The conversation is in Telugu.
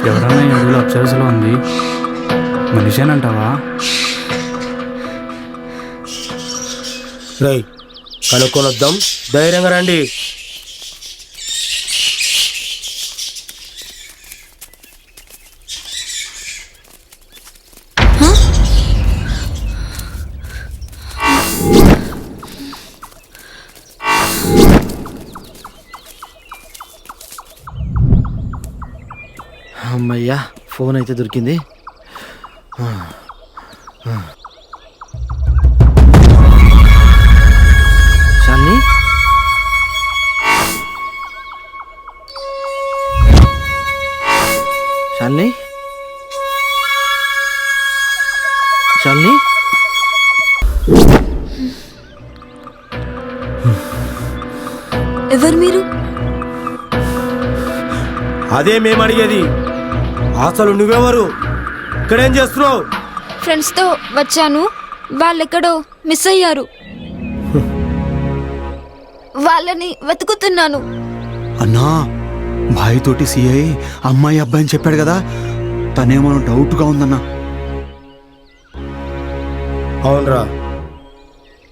ఎవరన్నా ఈ అడవిలో అప్సరసలో ఉంది, మనిషేనంటావా? రై కనుక్కొని వద్దాం, ధైర్యంగా రండి. అమ్మయ్యా, ఫోన్ అయితే దొరికింది. శాలిని, శాలిని, శాలిని. ఎవరు మీరు? అదే మేము అడిగేది, అసలు నువ్వెవరు, ఇక్కడేం చేస్తున్నావు? ఫ్రెండ్స్తో వచ్చాను, వాళ్ళెక్కడో మిస్ అయ్యారు, వాళ్ళని వెతుకుతున్నాను. అన్నా, భాయ్ తోటి సిఐ అమ్మాయి అబ్బాయి అని చెప్పాడు కదా, తనేమో డౌట్గా ఉందన్నా. అవునరా,